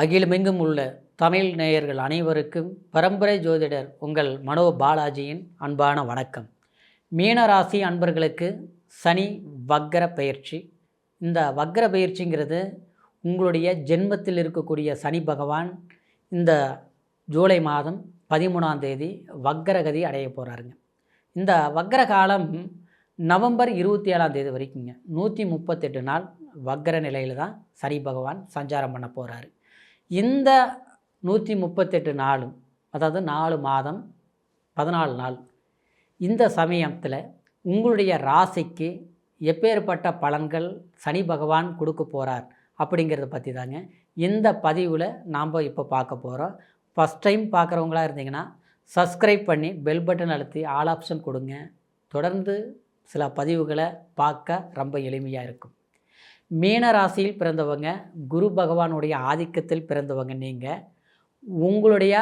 அகிலமெங்கும் உள்ள தமிழ் நேயர்கள் அனைவருக்கும் பரம்பரை ஜோதிடர் உங்கள் மனோ பாலாஜியின் அன்பான வணக்கம். மீனராசி அன்பர்களுக்கு சனி வக்ர பயிற்சி. இந்த வக்ர பயிற்சிங்கிறது உங்களுடைய ஜென்மத்தில் இருக்கக்கூடிய சனி பகவான் இந்த ஜூலை மாதம் 13ஆம் தேதி வக்ரகதி அடைய போகிறாருங்க. இந்த வக்ர காலம் நவம்பர் 27ஆம் தேதி வரைக்குங்க. 138 நாள் வக்ர நிலையில் தான் சனி பகவான் சஞ்சாரம் பண்ண போகிறாரு. இந்த 138 நாளும், அதாவது 4 மாதம் 14 நாள், இந்த சமயத்தில் உங்களுடைய ராசிக்கு எப்பேற்பட்ட பலன்கள் சனி பகவான் கொடுக்க போகிறார் அப்படிங்கிறத பற்றி தாங்க இந்த பதிவில் நாம் இப்போ பார்க்க போகிறோம். ஃபஸ்ட் டைம் பார்க்குறவங்களா இருந்தீங்கன்னா சப்ஸ்கிரைப் பண்ணி பெல் பட்டன் அழுத்தி ஆல் ஆப்ஷன் கொடுங்க. தொடர்ந்து சில பதிவுகளை பார்க்க ரொம்ப எளிமையாக இருக்கும். மீன ராசியில் பிறந்தவங்க, குரு பகவானுடைய ஆதிக்கத்தில் பிறந்தவங்க நீங்கள், உங்களுடைய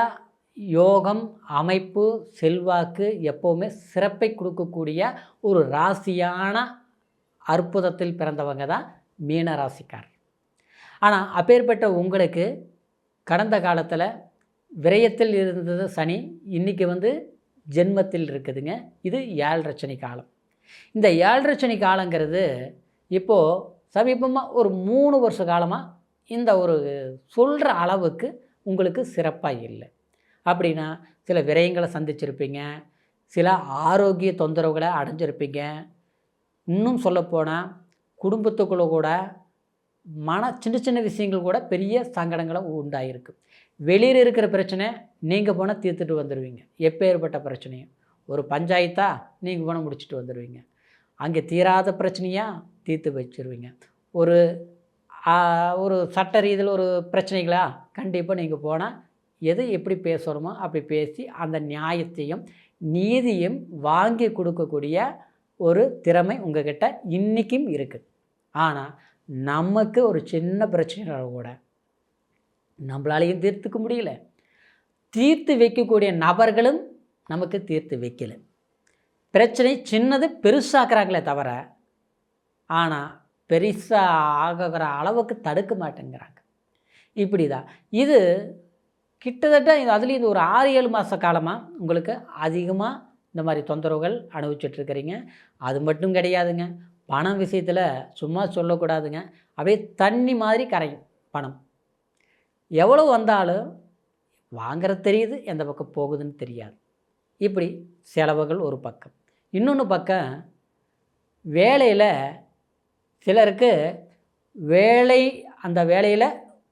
யோகம், அமைப்பு, செல்வாக்கு எப்போவுமே சிறப்பை கொடுக்கக்கூடிய ஒரு ராசியான அற்புதத்தில் பிறந்தவங்க தான் மீன ராசிக்கார். ஆனால் அப்பேற்பட்ட உங்களுக்கு கடந்த காலத்தில் விரயத்தில் இருந்தது சனி, இன்றைக்கி ஜென்மத்தில் இருக்குதுங்க. இது 7 சனி காலம். இந்த 7 சனி காலங்கிறது இப்போது சமீபமாக ஒரு 3 வருஷ காலமாக இந்த ஒரு சொல்கிற அளவுக்கு உங்களுக்கு சிறப்பாக இல்லை. அப்படின்னா சில விரயங்களை சந்திச்சிருப்பீங்க, சில ஆரோக்கிய தொந்தரவுகளை அடைஞ்சிருப்பீங்க. இன்னும் சொல்லப்போனால் குடும்பத்துக்குள்ளே கூட சின்ன சின்ன விஷயங்கள் கூட பெரிய சங்கடங்களை உண்டாயிருக்கு. வெளியில் இருக்கிற பிரச்சனை நீங்கள் போனால் தீர்த்துட்டு வந்துடுவீங்க. எப்பேற்பட்ட பிரச்சனையும் ஒரு பஞ்சாயத்தாக நீங்கள் போனால் முடிச்சுட்டு வந்துடுவீங்க. அங்கே தீராத பிரச்சனையாக தீர்த்து வச்சுருவீங்க. ஒரு சட்ட ரீதியில் ஒரு பிரச்சனைகளா கண்டிப்பாக நீங்கள் போனால் எது எப்படி பேசணுமோ அப்படி பேசி அந்த நியாயத்தையும் நீதியும் வாங்கி கொடுக்கக்கூடிய ஒரு திறமை உங்கள்கிட்ட இன்றைக்கும் இருக்குது. ஆனால் நமக்கு ஒரு சின்ன பிரச்சனை கூட நம்மளாலையும் தீர்த்துக்க முடியல, தீர்த்து வைக்கக்கூடிய நபர்களும் நமக்கு தீர்த்து வைக்கலை. பிரச்சனை சின்னது பெருசாக்குறாங்களே தவிர, ஆனால் பெருசாக ஆகிற அளவுக்கு தடுக்க மாட்டேங்கிறாங்க. இப்படி தான் இது கிட்டத்தட்ட அதுலேயும் இது ஒரு 6-7 மாத காலமாக உங்களுக்கு அதிகமாக இந்த மாதிரி தொந்தரவுகள் அனுபவிச்சிட்ருக்கிறீங்க. அது மட்டும் கிடையாதுங்க, பணம் விஷயத்தில் சும்மா சொல்லக்கூடாதுங்க. அப்படியே தண்ணி மாதிரி கரையும் பணம். எவ்வளோ வந்தாலும் வாங்கிறது தெரியுது, எந்த பக்கம் போகுதுன்னு தெரியாது. இப்படி செலவுகள் ஒரு பக்கம். இன்னொன்று பக்கம் வேலையில் சிலருக்கு அந்த வேலையில்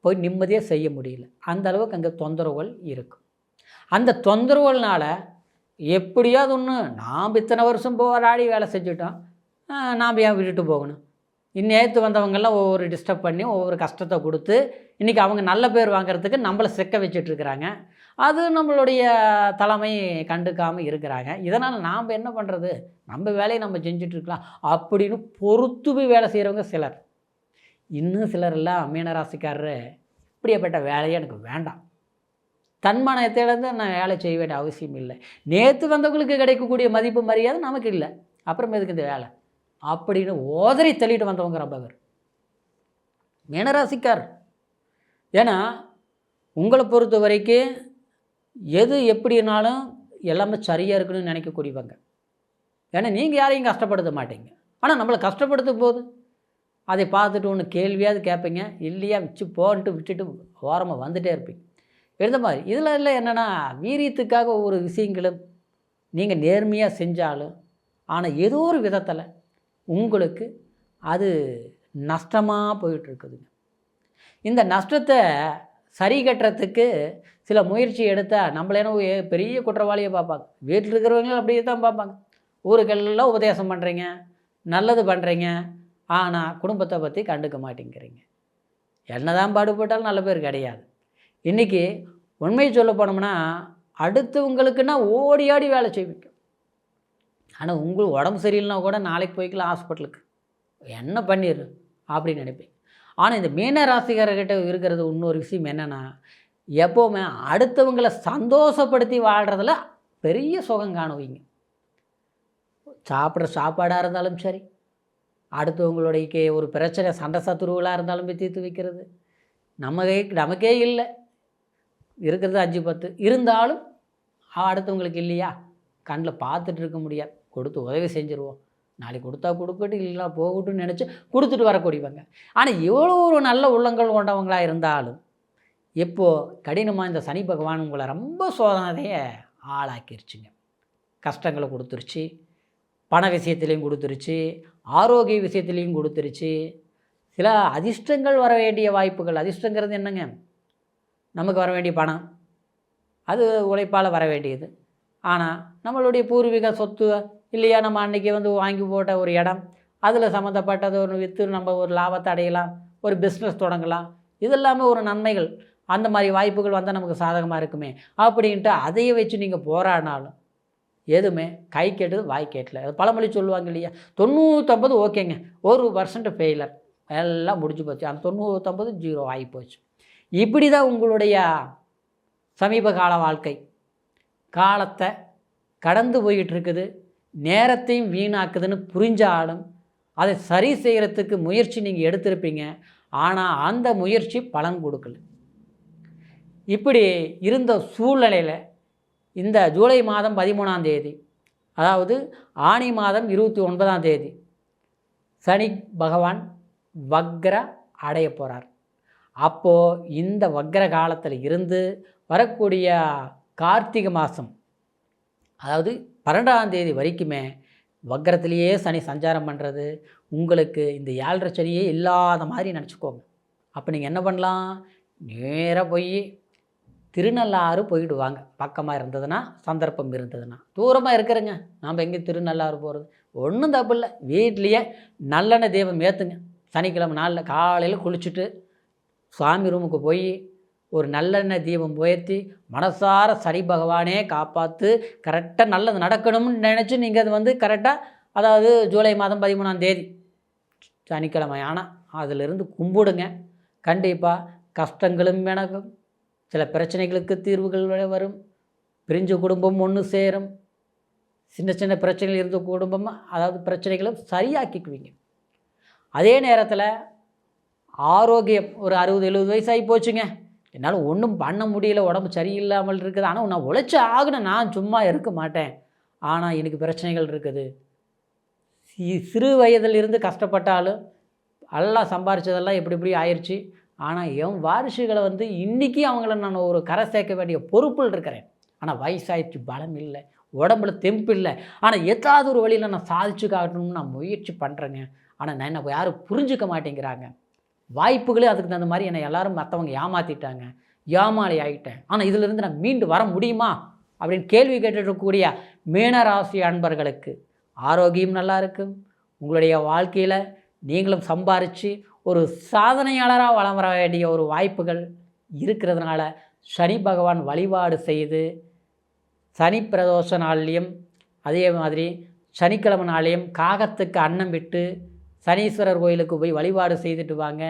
போய் நிம்மதியாக செய்ய முடியல. அந்த அளவுக்கு அங்கே தொந்தரவுகள் இருக்கும். அந்த தொந்தரவுகள்னால் எப்படியாவது ஒன்று நாம் இத்தனை வருஷம் போராடி வேலை செஞ்சுட்டோம், நாம் ஏன் விட்டுட்டு போகணும்? நேற்று வந்தவங்கெல்லாம் ஒவ்வொரு டிஸ்டர்ப் பண்ணி ஒவ்வொரு கஷ்டத்தை கொடுத்து இன்றைக்கி அவங்க நல்ல பேர் வாங்கிறதுக்கு நம்மளை சிக்க வச்சிட்ருக்கிறாங்க. அது நம்மளுடைய தலைமை கண்டுக்காமல் இருக்கிறாங்க. இதனால் நாம் என்ன பண்ணுறது? நம்ம வேலையை நம்ம செஞ்சிட்ருக்கலாம் அப்படின்னு பொறுத்து போய் வேலை செய்கிறவங்க சிலர். இன்னும் சிலர் எல்லாம் மீனராசிக்காரர் இப்படியேப்பட்ட வேலையே எனக்கு வேண்டாம், தன்மானத்திலேருந்து நான் வேலை செய்ய வேண்டிய அவசியம் இல்லை, நேற்று வந்தவங்களுக்கு கிடைக்கக்கூடிய மதிப்பு மரியாதை நமக்கு இல்லை, அப்புறம் எதுக்கு இந்த வேலை அப்படின்னு ஓதறி தள்ளிட்டு வந்தவங்க ரொம்ப பேர் மீனராசிக்கார். ஏன்னா உங்களை பொறுத்த வரைக்கும் எது எப்படினாலும் எல்லாமே சரியாக இருக்குன்னு நினைக்கக்கூடியவங்க. ஏன்னா நீங்கள் யாரையும் கஷ்டப்படுத்த மாட்டீங்க. ஆனால் நம்மளை கஷ்டப்படுத்தும் போது அதை பார்த்துட்டு ஒன்று கேள்வியாவது கேட்பீங்க, இல்லையா வச்சு போன்ட்டு விட்டுட்டு ஓரமாக வந்துகிட்டே இருப்பீங்க. எழுத மாதிரி இதில் இல்லை என்னென்னா, வீரியத்துக்காக ஒவ்வொரு விஷயங்களும் நீங்கள் நேர்மையாக செஞ்சாலும் ஆனால் ஏதோ ஒரு விதத்தில் உங்களுக்கு அது நஷ்டமாக போயிட்டுருக்குதுங்க. இந்த நஷ்டத்தை சரி கட்டுறதுக்கு சில முயற்சி எடுத்தால் நம்மளேனோ பெரிய குற்றவாளியை பார்ப்பாங்க. வீட்டில் இருக்கிறவங்களும் அப்படியே தான் பார்ப்பாங்க. ஊருக்கெல்லாம் உபதேசம் பண்ணுறீங்க, நல்லது பண்ணுறீங்க, ஆனால் குடும்பத்தை பற்றி கண்டுக்க மாட்டேங்கிறீங்க. என்ன தான் பாடுபட்டாலும் நல்ல பேர் கிடையாது. இன்றைக்கி உண்மையை சொல்ல போனோம்னா அடுத்தவங்களுக்குன்னா ஓடி ஆடி வேலை செய்வீங்க. ஆனால் உங்களுக்கு உடம்பு சரியில்லைனா கூட நாளைக்கு போய்க்கலாம் ஹாஸ்பிட்டலுக்கு, என்ன பண்ணிடு அப்படின்னு நினைப்பீங்க. ஆனால் இந்த மீன ராசிக்காரர்கிட்ட இருக்கிறது இன்னொரு விஷயம் என்னென்னா, எப்போவுமே அடுத்தவங்களை சந்தோஷப்படுத்தி வாழ்கிறதுல பெரிய சுகம் காணுவீங்க. சாப்பிட்ற சாப்பாடாக இருந்தாலும் சரி, அடுத்தவங்களுடைய ஒரு பிரச்சனை சண்டை சத்துருவலாக இருந்தாலும் போய் தீர்த்து வைக்கிறது, நமக்கே இல்லை, இருக்கிறது 5-10 இருந்தாலும் அடுத்தவங்களுக்கு இல்லையா, கண்ணில் பார்த்துட்டு இருக்க முடியாது, கொடுத்து உதவி செஞ்சுருவோம், நாளைக்கு கொடுத்தா கொடுக்கட்டும், இல்லைனா போகட்டும்னு நினச்சி கொடுத்துட்டு வரக்கூடியவங்க. ஆனால் எவ்வளோ ஒரு நல்ல உள்ளங்கள் கொண்டவங்களாக இருந்தாலும் இப்போது கடினமாக இந்த சனி பகவான் உங்களை ரொம்ப சோதனையை ஆளாக்கிருச்சுங்க. கஷ்டங்களை கொடுத்துருச்சு, பண விஷயத்துலேயும் கொடுத்துருச்சு, ஆரோக்கிய விஷயத்துலேயும் கொடுத்துருச்சு. சில அதிர்ஷ்டங்கள் வர வேண்டிய வாய்ப்புகள், அதிர்ஷ்டங்கிறது என்னங்க, நமக்கு வர வேண்டிய பணம், அது உழைப்பால் வர வேண்டியது. ஆனால் நம்மளுடைய பூர்வீக சொத்து இல்லையா, நம்ம அன்றைக்கி வாங்கி போட்ட ஒரு இடம், அதில் சம்மந்தப்பட்டது ஒரு விற்று நம்ம ஒரு லாபத்தை அடையலாம், ஒரு பிஸ்னஸ் தொடங்கலாம், இதெல்லாமே ஒரு நன்மைகள். அந்த மாதிரி வாய்ப்புகள் வந்தால் நமக்கு சாதகமாக இருக்குமே அப்படின்ட்டு அதையே வச்சு நீங்கள் போராடினாலும் எதுவுமே கை கேட்டது வாய் கேட்டல. அது பழமொழி சொல்லுவாங்க இல்லையா, 99 ஓகேங்க, 1% ஃபெயிலர், எல்லாம் முடிஞ்சு போச்சு. அந்த 99 0 ஆகி போச்சு. இப்படி தான் உங்களுடைய சமீப கால வாழ்க்கை காலத்தை கடந்து போயிட்டுருக்குது. நேரத்தையும் வீணாக்குதுன்னு புரிஞ்சாலும் அதை சரி செய்கிறதுக்கு முயற்சி நீங்கள் எடுத்திருப்பீங்க. ஆனால் அந்த முயற்சி பலன் கொடுக்கல. இப்படி இருந்த சூழ்நிலையில் இந்த ஜூலை மாதம் 13ஆம் தேதி, அதாவது ஆனி மாதம் 29ஆம் தேதி சனி பகவான் வக்ர அடைய போகிறார். அப்போது இந்த வக்ர காலத்தில் இருந்து வரக்கூடிய கார்த்திகை மாதம், அதாவது 12ஆம் தேதி வரைக்குமே வக்ரத்திலேயே சனி சஞ்சாரம் பண்ணுறது உங்களுக்கு இந்த 7.5 சனியே இல்லாத மாதிரி நினச்சிக்கோங்க. அப்போ நீங்கள் என்ன பண்ணலாம், நேராக போய் திருநள்ளாறு போயிட்டு வாங்க. பக்கமாக இருந்ததுன்னா, சந்தர்ப்பம் இருந்ததுன்னா. தூரமாக இருக்கிறேங்க, நாம் எங்கே திருநள்ளாறு போகிறது, ஒன்றும் தப்பு இல்லை. வீட்லேயே நல்லெண்ணெய் தீபம் ஏற்றுங்க. சனிக்கிழமை நாளில் காலையில் குளிச்சுட்டு சுவாமி ரூமுக்கு போய் ஒரு நல்லெண்ணெய் தீபம் உயர்த்தி மனசார சனி பகவானே காப்பாற்று, கரெக்டாக நல்லது நடக்கணும்னு நினச்சி நீங்கள் அது கரெக்டாக, அதாவது ஜூலை மாதம் 13ஆம் தேதி சனிக்கிழமை ஆனால் அதிலிருந்து கும்பிடுங்க. கண்டிப்பாக கஷ்டங்களும் எனக்கும், சில பிரச்சனைகளுக்கு தீர்வுகள் வரும், பிரிஞ்சு குடும்பம் ஒன்று சேரும், சின்ன சின்ன பிரச்சனைகள் இருந்த குடும்பம், அதாவது பிரச்சனைகளும் சரியாக்கிக்குவீங்க. அதே நேரத்தில் ஆரோக்கியம், ஒரு 60-70 வயசாகி போச்சுங்க, என்னால் ஒன்றும் பண்ண முடியல, உடம்பு சரியில்லாமல் இருக்குது, ஆனால் நான் உழைச்சி ஆகணும், நான் சும்மா இருக்க மாட்டேன், ஆனால் எனக்கு பிரச்சனைகள் இருக்குது. சிறு வயதிலிருந்து கஷ்டப்பட்டாலும் எல்லாம் சம்பாரித்ததெல்லாம் எப்படி ஆயிடுச்சு. ஆனால் என் வாரிசுகளை இன்றைக்கி அவங்கள நான் ஒரு கரை சேர்க்க வேண்டிய பொறுப்பில் இருக்கிறேன். ஆனால் வயசாயிடுச்சு, பலம் இல்லை, உடம்புல தெம்பு இல்லை, ஆனால் ஏதாவது ஒரு வழியில் நான் சாதிச்சு காட்டணும்னு நான் முயற்சி பண்ணுறேங்க. ஆனால் நான் என்ன யாரும் புரிஞ்சிக்க மாட்டேங்கிறாங்க. வாய்ப்புகளே அதுக்கு தகுந்த மாதிரி என்னை எல்லோரும் மற்றவங்க ஏமாற்றிட்டாங்க, ஏமாளி ஆகிட்டேன். ஆனால் இதிலிருந்து நான் மீண்டு வர முடியுமா அப்படின்னு கேள்வி கேட்டுருக்கக்கூடிய மீனராசி அன்பர்களுக்கு ஆரோக்கியம் நல்லா இருக்கும். உங்களுடைய வாழ்க்கையில் நீங்களும் சம்பாரித்து ஒரு சாதனையாளராக வளம் வர வேண்டிய ஒரு வாய்ப்புகள் இருக்கிறதுனால சனி பகவான் வழிபாடு செய்து, சனி பிரதோஷ நாள்லேயும் அதே மாதிரி சனிக்கிழமை நாளையும் காகத்துக்கு அன்னம் விட்டு சனீஸ்வரர் கோயிலுக்கு போய் வழிபாடு செய்துட்டு வாங்க.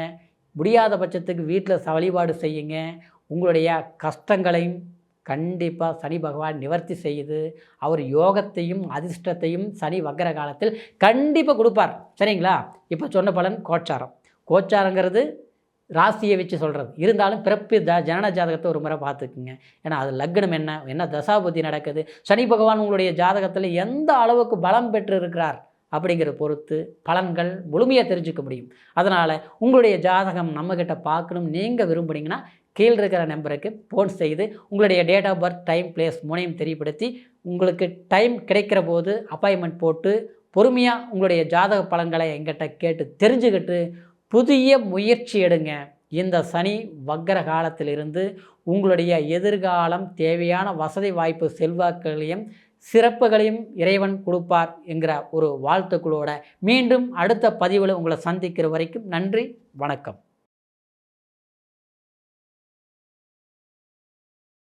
முடியாத பட்சத்துக்கு வீட்டில் வழிபாடு செய்யுங்க. உங்களுடைய கஷ்டங்களையும் கண்டிப்பாக சனி பகவான் நிவர்த்தி செய்து அவர் யோகத்தையும் அதிர்ஷ்டத்தையும் சனி வக்ர காலத்தில் கண்டிப்பாக கொடுப்பார். சரிங்களா? இப்போ சொன்ன பலன் கோச்சாரம். கோச்சாரங்கிறது ராசியை வச்சு சொல்கிறது, இருந்தாலும் பிறப்பு ஜனன ஜாதகத்தை ஒரு முறை பார்த்துக்குங்க. ஏன்னா அது லக்னம் என்ன தசாபுத்தி நடக்குது, சனி பகவான் உங்களுடைய ஜாதகத்தில் எந்த அளவுக்கு பலம் பெற்று இருக்கிறார் அப்படிங்கிற பொறுத்து பலன்கள் முழுமையாக தெரிஞ்சுக்க முடியும். அதனால் உங்களுடைய ஜாதகம் நம்மக்கிட்ட பார்க்கணும் நீங்கள் விரும்புனீங்கன்னா கீழே இருக்கிற நம்பருக்கு ஃபோன் செய்து உங்களுடைய date of birth, time, place மூணையும் தெரியப்படுத்தி உங்களுக்கு டைம் கிடைக்கிற போது அப்பாயின்மெண்ட் போட்டு பொறுமையாக உங்களுடைய ஜாதக பலன்களை எங்கிட்ட கேட்டு தெரிஞ்சுக்கிட்டு புதிய முயற்சி எடுங்க. இந்த சனி வக்ர காலத்திலிருந்து உங்களுடைய எதிர்காலம் தேவையான வசதி வாய்ப்பு செல்வாக்குகளையும் சிறப்புகளையும் இறைவன் கொடுப்பார் என்கிற ஒரு வாழ்த்துக்களோட மீண்டும் அடுத்த பதிவில் உங்களை சந்திக்கிற வரைக்கும் நன்றி, வணக்கம்.